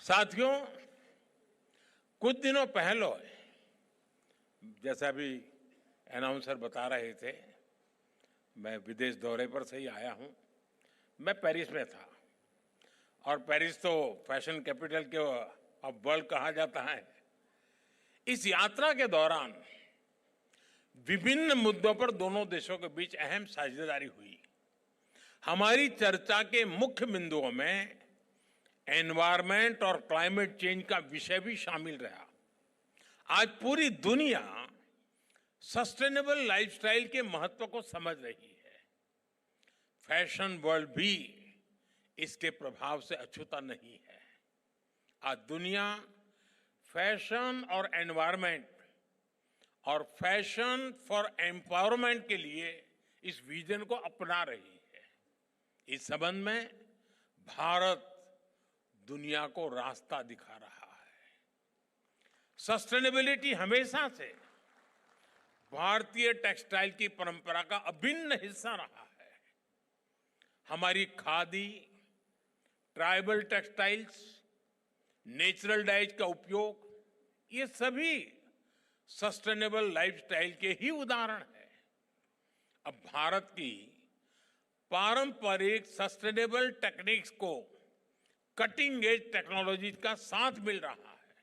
साथियों, कुछ दिनों पहले जैसा अभी अनाउंसर बता रहे थे, मैं विदेश दौरे पर से ही आया हूं। मैं पेरिस में था और पेरिस तो फैशन कैपिटल के ऑफ वर्ल्ड कहा जाता है। इस यात्रा के दौरान विभिन्न मुद्दों पर दोनों देशों के बीच अहम साझेदारी हुई। हमारी चर्चा के मुख्य बिंदुओं में एनवायरमेंट और क्लाइमेट चेंज का विषय भी शामिल रहा। आज पूरी दुनिया सस्टेनेबल लाइफस्टाइल के महत्व को समझ रही है। फैशन वर्ल्ड भी इसके प्रभाव से अछूता नहीं है। आज दुनिया फैशन और एनवायरमेंट और फैशन फॉर एम्पावरमेंट के लिए इस विजन को अपना रही है। इस संबंध में भारत दुनिया को रास्ता दिखा रहा है। सस्टेनेबिलिटी हमेशा से भारतीय टेक्सटाइल की परंपरा का अभिन्न हिस्सा रहा है। हमारी khadi, tribal textiles, natural dyes का उपयोग, ये सभी सस्टेनेबल लाइफस्टाइल के ही उदाहरण है। अब भारत की पारंपरिक सस्टेनेबल टेक्निक्स को कटिंग एज टेक्नोलॉजी का साथ मिल रहा है।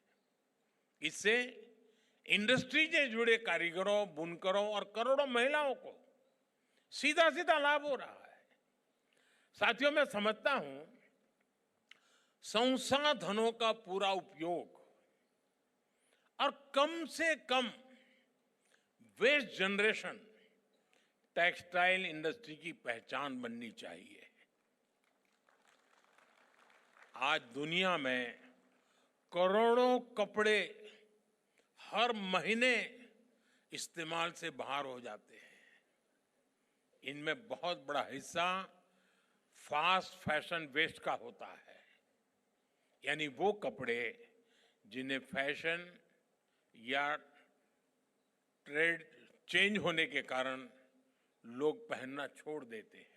इससे इंडस्ट्री से जुड़े कारीगरों, बुनकरों और करोड़ों महिलाओं को सीधा सीधा लाभ हो रहा है। साथियों, मैं समझता हूं संसाधनों का पूरा उपयोग और कम से कम वेस्ट जनरेशन टेक्सटाइल इंडस्ट्री की पहचान बननी चाहिए। आज दुनिया में करोड़ों कपड़े हर महीने इस्तेमाल से बाहर हो जाते हैं। इनमें बहुत बड़ा हिस्सा फास्ट फैशन वेस्ट का होता है, यानी वो कपड़े जिन्हें फैशन या ट्रेड चेंज होने के कारण लोग पहनना छोड़ देते हैं।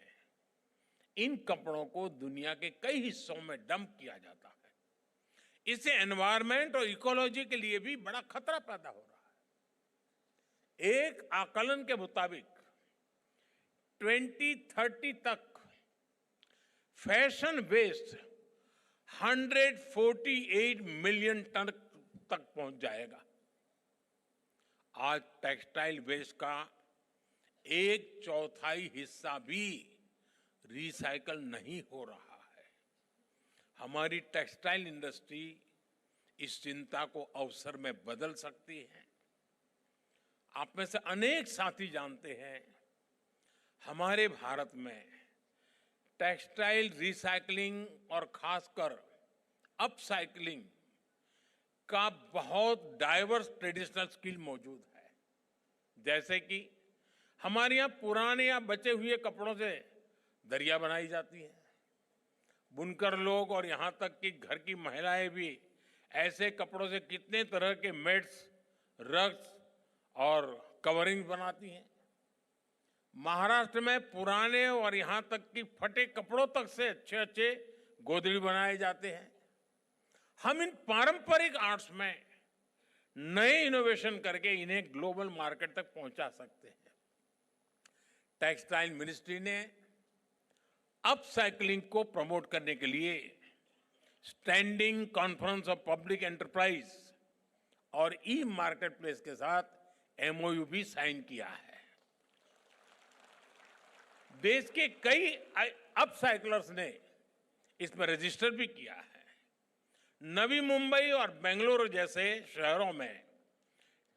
इन कपड़ों को दुनिया के कई हिस्सों में डंप किया जाता है। इससे एनवायरनमेंट और इकोलॉजी के लिए भी बड़ा खतरा पैदा हो रहा है। एक आकलन के मुताबिक 2030 तक फैशन वेस्ट 148 मिलियन टन तक पहुंच जाएगा। आज टेक्सटाइल वेस्ट का 1/4 हिस्सा भी रिसाइकल नहीं हो रहा है। हमारी टेक्सटाइल इंडस्ट्री इस चिंता को अवसर में बदल सकती है। आप में से अनेक साथी जानते हैं, हमारे भारत में टेक्सटाइल रिसाइकलिंग और खासकर अपसाइकलिंग का बहुत डाइवर्स ट्रेडिशनल स्किल मौजूद है। जैसे कि हमारे यहाँ पुराने या बचे हुए कपड़ों से दरिया बनाई जाती है। बुनकर लोग और यहां तक कि घर की महिलाएं भी ऐसे कपड़ों से कितने तरह के मैट्स, रग्स और कवरिंग बनाती हैं। महाराष्ट्र में पुराने और यहां तक कि फटे कपड़ों तक से अच्छे अच्छे गोदड़ी बनाए जाते हैं। हम इन पारंपरिक आर्ट्स में नए इनोवेशन करके इन्हें ग्लोबल मार्केट तक पहुंचा सकते हैं। टेक्सटाइल मिनिस्ट्री ने अपसाइक्लिंग को प्रमोट करने के लिए standing conference of public enterprise और ई मार्केट प्लेस के साथ एमओयू भी साइन किया है। देश के कई अपसाइक्लर्स ने इसमें रजिस्टर भी किया है। नवी मुंबई और बेंगलुरु जैसे शहरों में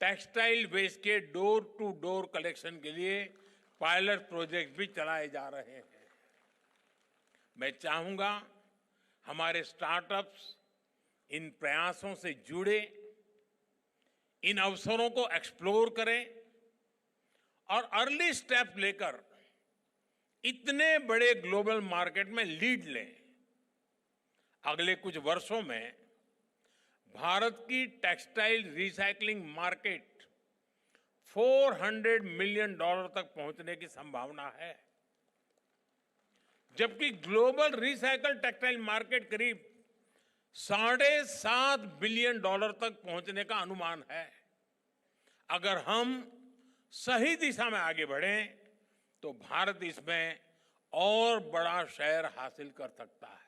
टेक्सटाइल वेस्ट के डोर टू डोर कलेक्शन के लिए पायलट प्रोजेक्ट भी चलाए जा रहे हैं। मैं चाहूंगा हमारे स्टार्टअप्स इन प्रयासों से जुड़े, इन अवसरों को एक्सप्लोर करें और अर्ली स्टेप लेकर इतने बड़े ग्लोबल मार्केट में लीड लें। अगले कुछ वर्षों में भारत की टेक्सटाइल रिसाइकलिंग मार्केट $400 मिलियन तक पहुंचने की संभावना है, जबकि ग्लोबल रिसाइकल टेक्सटाइल मार्केट करीब $7.5 बिलियन तक पहुंचने का अनुमान है। अगर हम सही दिशा में आगे बढ़ें तो भारत इसमें और बड़ा शेयर हासिल कर सकता है।